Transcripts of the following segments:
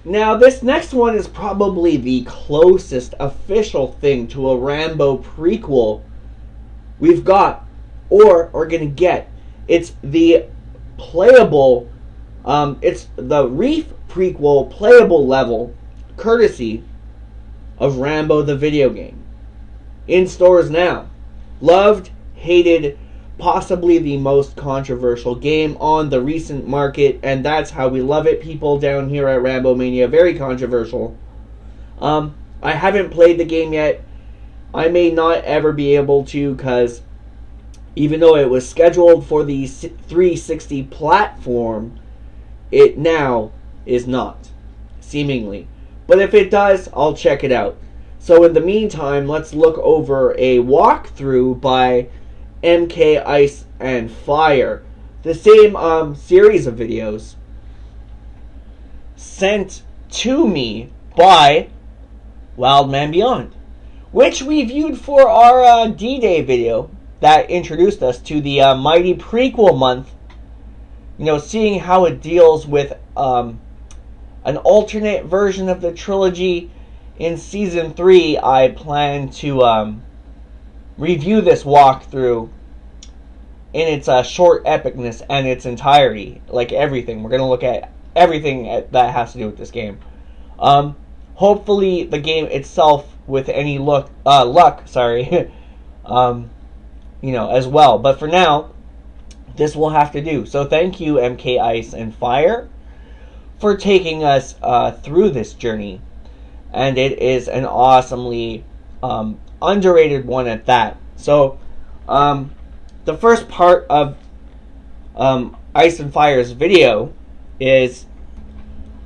Now, this next one is probably the closest official thing to a Rambo prequel we've got, or are going to get. It's the playable, it's the REEF prequel playable level, courtesy of Rambo the video game. In stores now. Loved, hated, possibly the most controversial game on the recent market, and that's how we love it, people down here at RAMBOMANIA. Very controversial. I haven't played the game yet. I may not ever be able to, because even though it was scheduled for the 360 platform, it now is not, seemingly. But if it does, I'll check it out. So in the meantime, let's look over a walkthrough by MK Ice and Fire. The same series of videos sent to me by willdmanbeyond, which we viewed for our D-Day video that introduced us to the mighty prequel month. You know, seeing how it deals with an alternate version of the trilogy in Season 3, I plan to review this walkthrough in its short epicness and its entirety. Like everything. We're going to look at everything that has to do with this game. Hopefully the game itself, with any luck, you know, as well. But for now, this will have to do. So thank you, MK Ice and Fire, for taking us through this journey. And it is an awesomely underrated one at that. So, the first part of Ice and Fire's video is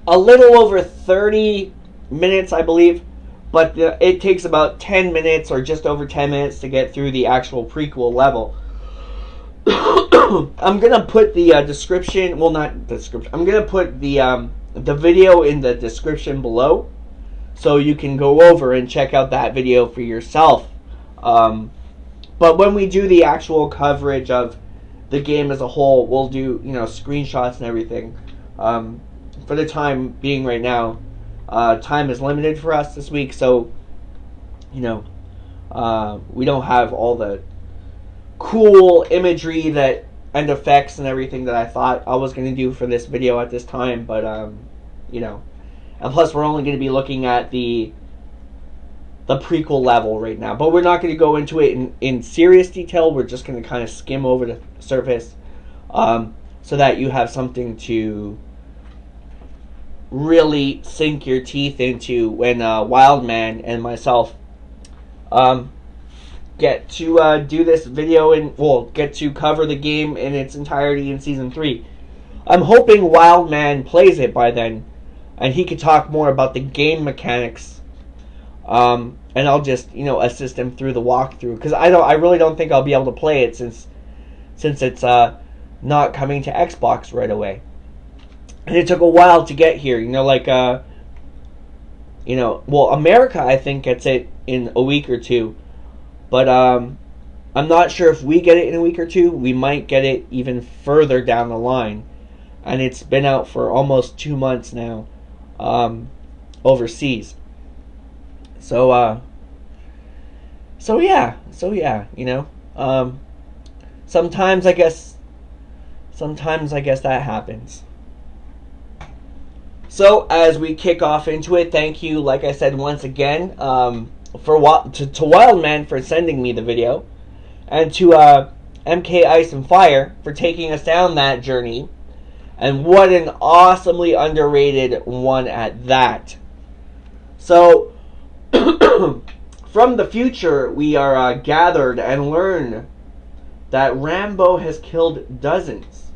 a little over 30 minutes, I believe. But it takes about 10 minutes or just over 10 minutes to get through the actual prequel level. I'm going to put the description, well, not description, I'm going to put the video in the description below, so you can go over and check out that video for yourself. But when we do the actual coverage of the game as a whole, we'll do, you know, screenshots and everything. For the time being right now, time is limited for us this week, so, you know, we don't have all the cool imagery that and effects and everything that I thought I was going to do for this video at this time. But, you know, and plus, we're only going to be looking at the prequel level right now. But we're not going to go into it in serious detail. We're just going to kind of skim over the surface, so that you have something to really sink your teeth into when Wildman and myself get to do this video and, well, get to cover the game in its entirety in Season 3. I'm hoping Wildman plays it by then, and he could talk more about the game mechanics, and I'll just, you know, assist him through the walkthrough, because I really don't think I'll be able to play it since it's not coming to Xbox right away, and it took a while to get here. You know, like you know, well, America I think gets it in a week or two, but I'm not sure if we get it in a week or two. We might get it even further down the line, and it's been out for almost 2 months now. Overseas. So yeah, you know, sometimes I guess that happens. So as we kick off into it, thank you, like I said once again, to Wildman for sending me the video, and to MK Ice and Fire for taking us down that journey. And what an awesomely underrated one at that. So, from the future, we are gathered and learn that Rambo has killed dozens.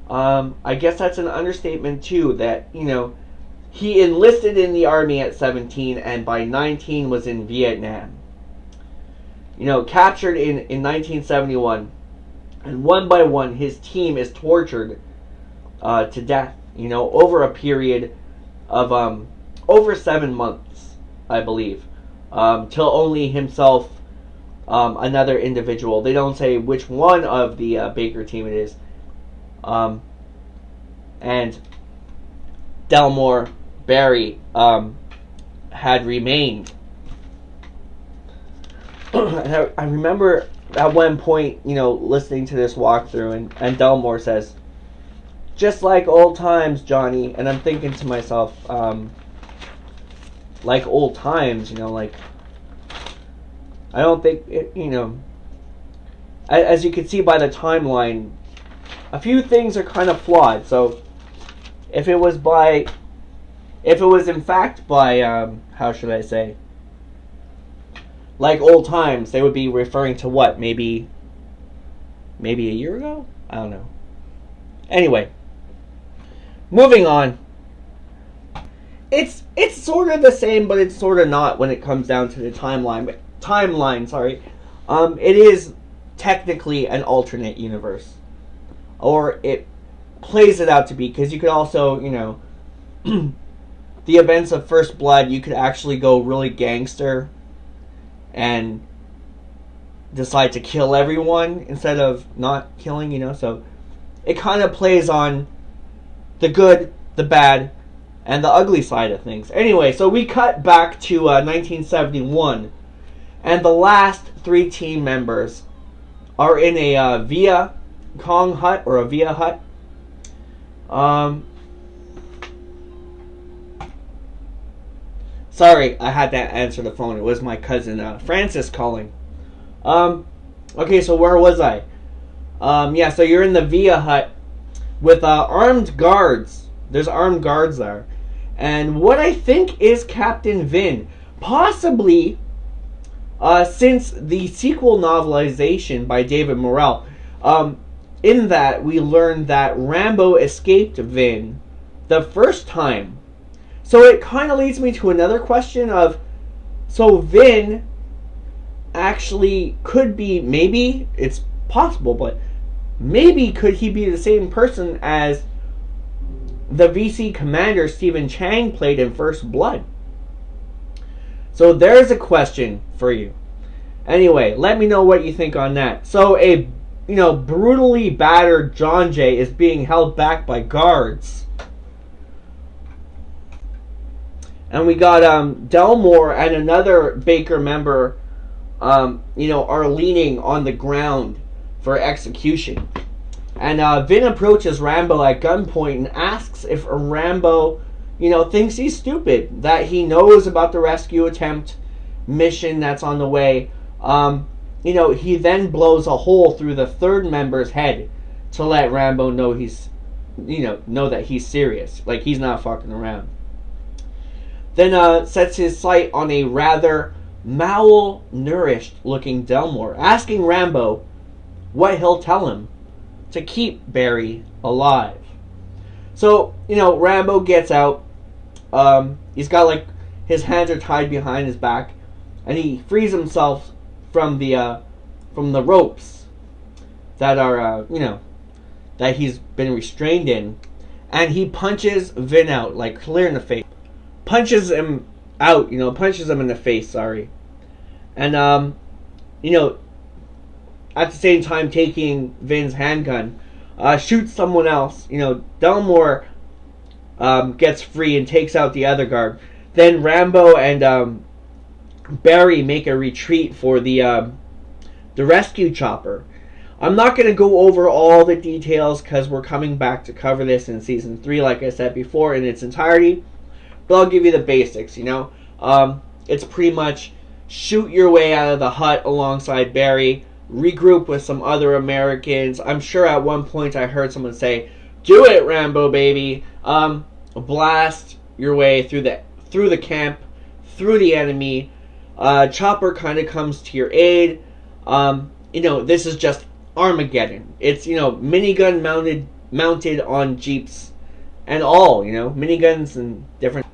I guess that's an understatement too, that, you know, he enlisted in the army at 17 and by 19 was in Vietnam. You know, captured in 1971. And one by one, his team is tortured to death, you know, over a period of over 7 months, I believe, till only himself, another individual. They don't say which one of the Baker team it is, and Delmore Barry had remained. And I remember at one point, you know, listening to this walkthrough, and Delmore says, "Just like old times, Johnny." And I'm thinking to myself, like old times, you know, like, I don't think, you know, as you can see by the timeline, a few things are kind of flawed. So if it was in fact by, how should I say, like old times, they would be referring to what? Maybe a year ago? I don't know. Anyway, moving on. It's sort of the same, but it's sort of not when it comes down to the timeline. Sorry. It is technically an alternate universe, or it plays it out to be, because you could also, you know, the events of First Blood, you could actually go really gangster and decide to kill everyone instead of not killing, you know. So it kind of plays on the good, the bad, and the ugly side of things. Anyway, so we cut back to 1971, and the last 3 team members are in a Via Kong hut, or a Via hut. Sorry, I had to answer the phone. It was my cousin Francis calling. Okay, so where was I? Yeah, so you're in the Via hut with armed guards. There's armed guards there. And what I think is Captain Vin. Possibly, since the sequel novelization by David Morrell, in that we learned that Rambo escaped Vin the first time. So it kind of leads me to another question of, so Vin actually could be, maybe, it's possible, but maybe could he be the same person as the VC commander Stephen Chang played in First Blood? So there's a question for you. Anyway, let me know what you think on that. So a, you know, brutally battered John Jay is being held back by guards. And we got Delmore and another Baker member, you know, are leaning on the ground for execution. And Vin approaches Rambo at gunpoint and asks if Rambo, you know, thinks he's stupid, that he knows about the rescue attempt mission that's on the way. You know, he then blows a hole through the third member's head to let Rambo know he's, you know that he's serious, like he's not fucking around. Then sets his sight on a rather malnourished looking Delmore, asking Rambo what he'll tell him to keep Barry alive. So, you know, Rambo gets out. He's got, like, his hands are tied behind his back, and he frees himself from the ropes that are, you know, that he's been restrained in, and he punches Vin out, like, clear in the face. Punches him out, you know, punches him in the face, sorry. And, you know, at the same time taking Vin's handgun, shoots someone else. You know, Delmore gets free and takes out the other guard. Then Rambo and Barry make a retreat for the rescue chopper. I'm not going to go over all the details because we're coming back to cover this in Season 3, like I said before, in its entirety. But I'll give you the basics, you know. It's pretty much shoot your way out of the hut alongside Barry, regroup with some other Americans. I'm sure at one point I heard someone say, "Do it, Rambo, baby." Blast your way through the camp, through the enemy. Chopper kind of comes to your aid. You know, this is just Armageddon. It's, you know, minigun mounted on jeeps and all, you know, miniguns and different,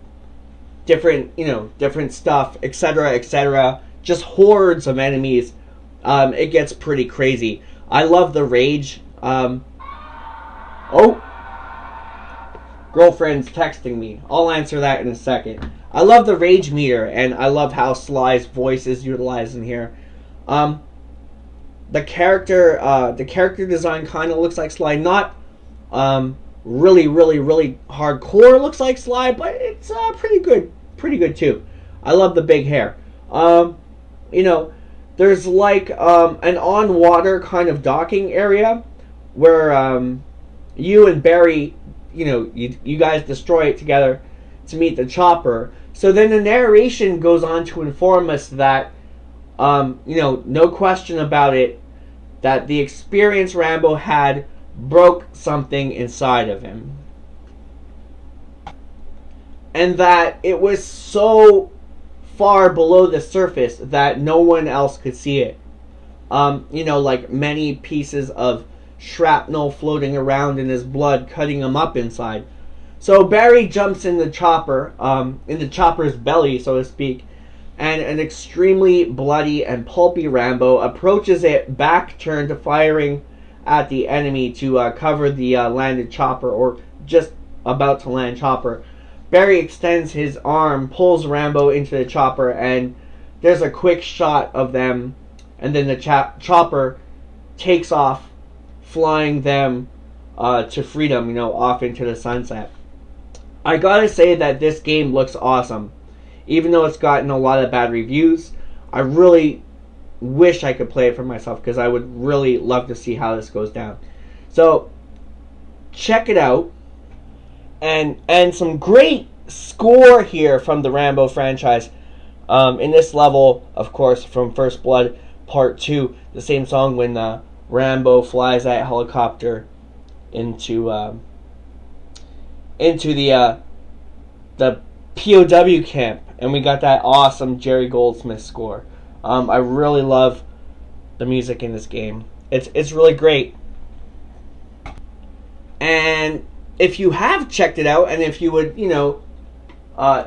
you know, different stuff, etc., etc. Just hordes of enemies. It gets pretty crazy. I love the rage. Oh, girlfriend's texting me. I'll answer that in a second. I love the rage meter, and I love how Sly's voice is utilized in here. The character design kind of looks like Sly. Not really hardcore looks like Sly, but it's pretty good too. I love the big hair. You know, there's like an on-water kind of docking area where you and Barry, you know, you guys destroy it together to meet the chopper. So then the narration goes on to inform us that, you know, no question about it, that the experience Rambo had broke something inside of him. And that it was so far below the surface that no one else could see it. You know, like many pieces of shrapnel floating around in his blood, cutting him up inside. So Barry jumps in the chopper's belly, so to speak, and an extremely bloody and pulpy Rambo approaches it, back turned to firing at the enemy to cover the landed chopper, or just about to land chopper. Barry extends his arm, pulls Rambo into the chopper, and there's a quick shot of them, and then the chopper takes off, flying them to freedom, you know, off into the sunset. I gotta say that this game looks awesome. Even though it's gotten a lot of bad reviews, I really wish I could play it for myself, because I would really love to see how this goes down. So, check it out. And some great score here from the Rambo franchise. In this level, of course, from First Blood Part 2, the same song when Rambo flies that helicopter into the POW camp, and we got that awesome Jerry Goldsmith score. I really love the music in this game. It's really great. And if you have checked it out, and if you would, you know,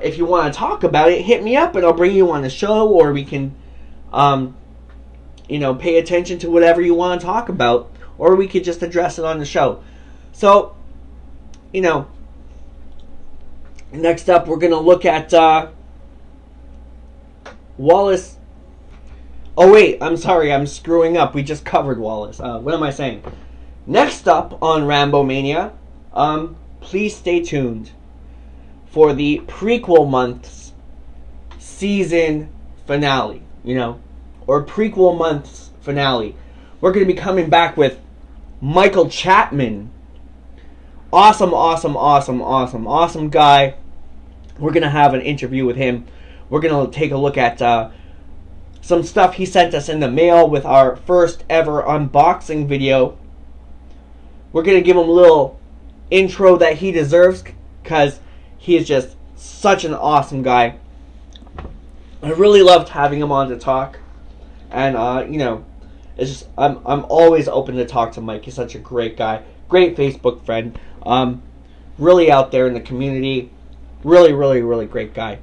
if you want to talk about it, hit me up and I'll bring you on the show, or we can, you know, pay attention to whatever you want to talk about, or we could just address it on the show. So, you know, next up we're going to look at Wallace. Oh wait, I'm sorry, I'm screwing up. We just covered Wallace. What am I saying? Next up on RAMBOMANIA, please stay tuned for the prequel month's season finale, you know, or prequel month's finale. We're going to be coming back with Michael Chapman. Awesome guy. We're going to have an interview with him. We're going to take a look at some stuff he sent us in the mail with our first ever unboxing video. We're going to give him a little intro that he deserves, because he is just such an awesome guy. I really loved having him on to talk. And, you know, it's just, I'm always open to talk to Mike. He's such a great guy. Great Facebook friend. Really out there in the community. Really great guy.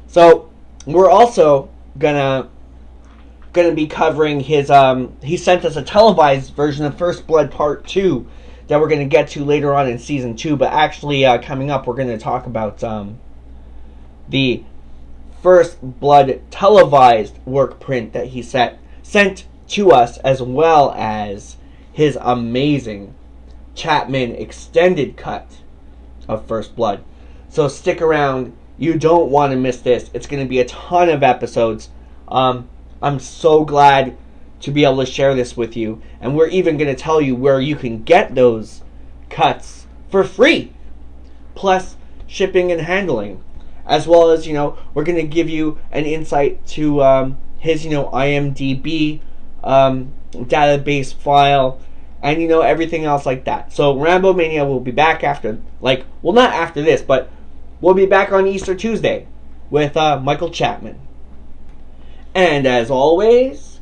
So, we're also gonna be covering his, he sent us a televised version of First Blood Part 2 that we're going to get to later on in Season 2. But actually, coming up, we're going to talk about the First Blood televised work print that he sent to us, as well as his amazing Chapman extended cut of First Blood. So stick around. You don't want to miss this. It's going to be a ton of episodes. I'm so glad to be able to share this with you. And we're even going to tell you where you can get those cuts for free. Plus shipping and handling. As well as, you know, we're going to give you an insight to his, you know, IMDb database file. And, you know, everything else like that. So RAMBOMANIA will be back after, like, well, not after this, but we'll be back on Easter Tuesday with Michael Chapman. And as always,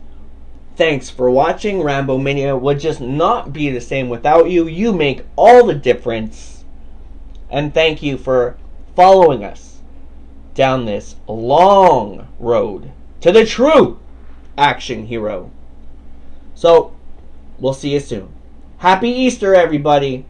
thanks for watching. RAMBOMANIA would just not be the same without you. You make all the difference. And thank you for following us down this long road to the true action hero. So, we'll see you soon. Happy Easter, everybody.